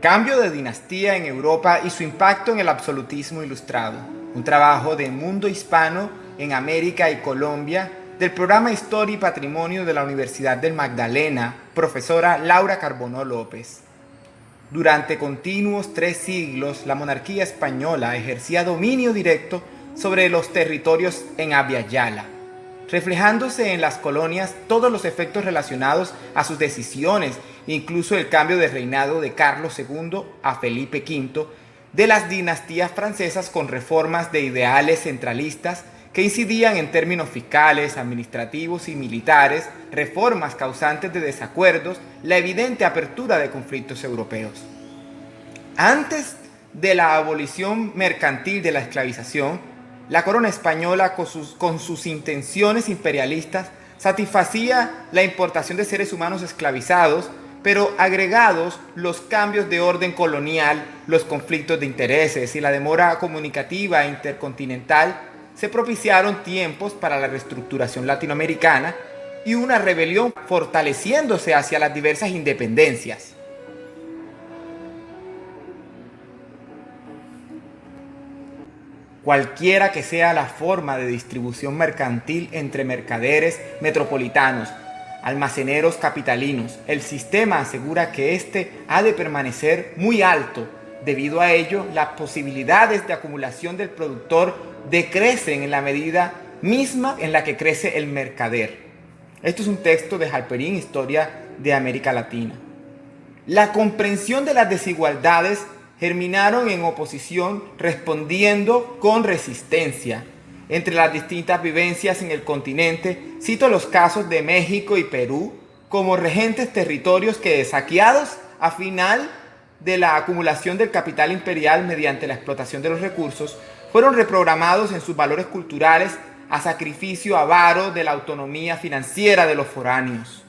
Cambio de dinastía en Europa y su impacto en el absolutismo ilustrado. Un trabajo de Mundo Hispano en América y Colombia del programa Historia y Patrimonio de la Universidad del Magdalena, profesora Laura Carbonó López. Durante continuos 3 siglos, la monarquía española ejercía dominio directo sobre los territorios en Abya Yala, reflejándose en las colonias todos los efectos relacionados a sus decisiones, incluso el cambio de reinado de Carlos II a Felipe V, de las dinastías francesas con reformas de ideales centralistas que incidían en términos fiscales, administrativos y militares, reformas causantes de desacuerdos, la evidente apertura de conflictos europeos. Antes de la abolición mercantil de la esclavización, la corona española, con sus intenciones imperialistas, satisfacía la importación de seres humanos esclavizados, pero agregados los cambios de orden colonial, los conflictos de intereses y la demora comunicativa intercontinental, se propiciaron tiempos para la reestructuración latinoamericana y una rebelión fortaleciéndose hacia las diversas independencias. Cualquiera que sea la forma de distribución mercantil entre mercaderes metropolitanos, almaceneros capitalinos, el sistema asegura que éste ha de permanecer muy alto. Debido a ello, las posibilidades de acumulación del productor decrecen en la medida misma en la que crece el mercader. Esto es un texto de Halperin, Historia de América Latina. La comprensión de las desigualdades germinaron en oposición, respondiendo con resistencia entre las distintas vivencias en el continente. Cito los casos de México y Perú como regentes territorios que, saqueados a final de la acumulación del capital imperial mediante la explotación de los recursos, fueron reprogramados en sus valores culturales a sacrificio avaro de la autonomía financiera de los foráneos.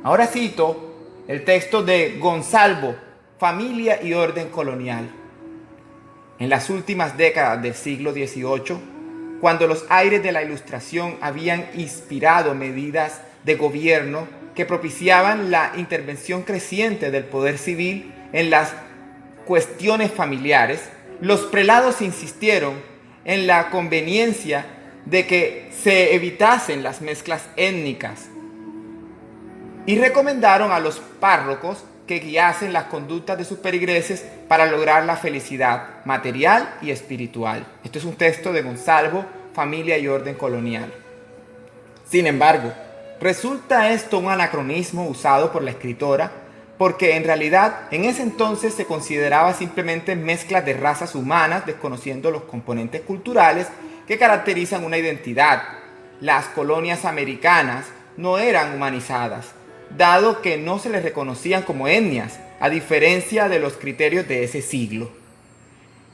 Ahora cito el texto de Gonsalvo, Familia y Orden Colonial. En las últimas décadas del siglo XVIII, cuando los aires de la Ilustración habían inspirado medidas de gobierno que propiciaban la intervención creciente del poder civil en las cuestiones familiares, los prelados insistieron en la conveniencia de que se evitasen las mezclas étnicas y recomendaron a los párrocos que guiasen las conductas de sus peligreses para lograr la felicidad material y espiritual. Esto es un texto de Gonsalvo, Familia y Orden Colonial. Sin embargo, resulta esto un anacronismo usado por la escritora, porque en realidad en ese entonces se consideraba simplemente mezclas de razas humanas, desconociendo los componentes culturales que caracterizan una identidad. Las colonias americanas no eran humanizadas, dado que no se les reconocían como etnias, a diferencia de los criterios de ese siglo.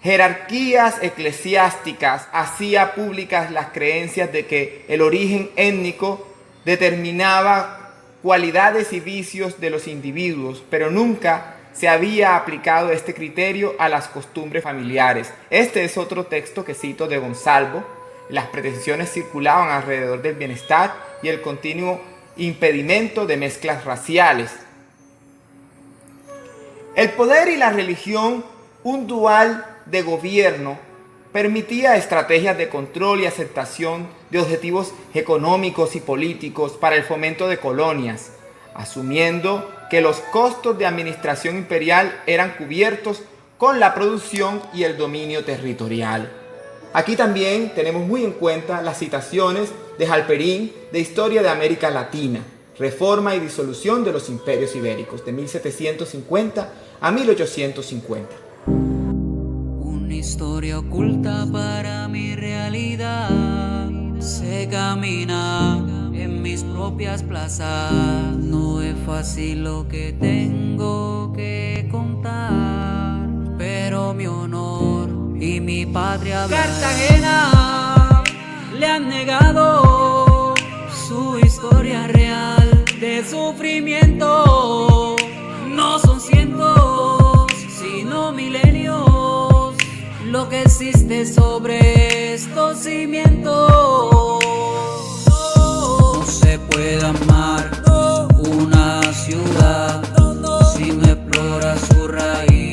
Jerarquías eclesiásticas hacían públicas las creencias de que el origen étnico determinaba cualidades y vicios de los individuos, pero nunca se había aplicado este criterio a las costumbres familiares. Este es otro texto que cito de Gonsalvo. Las pretensiones circulaban alrededor del bienestar y el continuo impedimento de mezclas raciales. El poder y la religión, un dual de gobierno, permitía estrategias de control y aceptación de objetivos económicos y políticos para el fomento de colonias, asumiendo que los costos de administración imperial eran cubiertos con la producción y el dominio territorial. Aquí también tenemos muy en cuenta las citaciones de Halperin de Historia de América Latina, Reforma y disolución de los imperios ibéricos, de 1750 a 1850. Una historia oculta para mi realidad. Se camina en mis propias plazas. No es fácil lo que tengo que contar, pero mi honor y mi patria Cartagena le han negado su historia real de sufrimiento. No son cientos, sino milenios lo que existe sobre estos cimientos. No se puede amar una ciudad si no explora su raíz.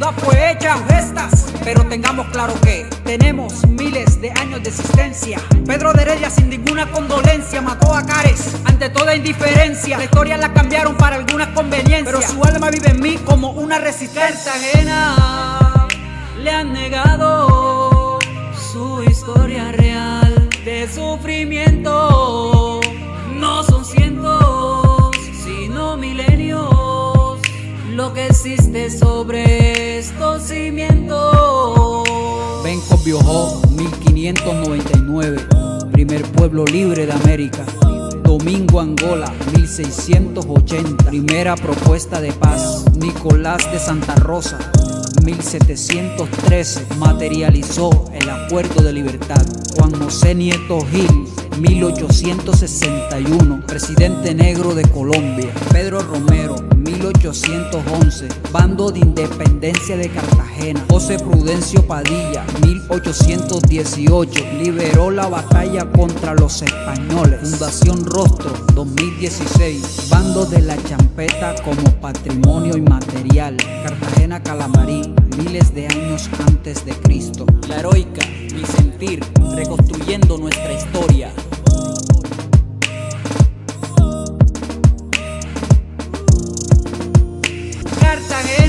ciudad fue hecha con gestas, pero tengamos claro que tenemos miles de años de existencia. Pedro de Heredia sin ninguna condolencia mató a Cares ante toda indiferencia. La historia la cambiaron para algunas conveniencias, pero su alma vive en mí como una resistencia. Cartagena le han negado su historia real de sufrimiento. No son cientos, sino milenios lo que existe sobre estos cimientos. Benco Biojó, 1599, primer pueblo libre de América. Domingo Angola, 1680, primera propuesta de paz. Nicolás de Santa Rosa, 1713, materializó el acuerdo de libertad. Juan José Nieto Gil, 1861, presidente negro de Colombia. Pedro Romero, 1811, bando de independencia de Cartagena. José Prudencio Padilla, 1818, liberó la batalla contra los españoles. Fundación Rostro, 2016, bando de la champeta como patrimonio inmaterial. Cartagena Calamarí, miles de años antes de Cristo. La heroica, mi sentir, reconstruyendo nuestra historia. Cartagena.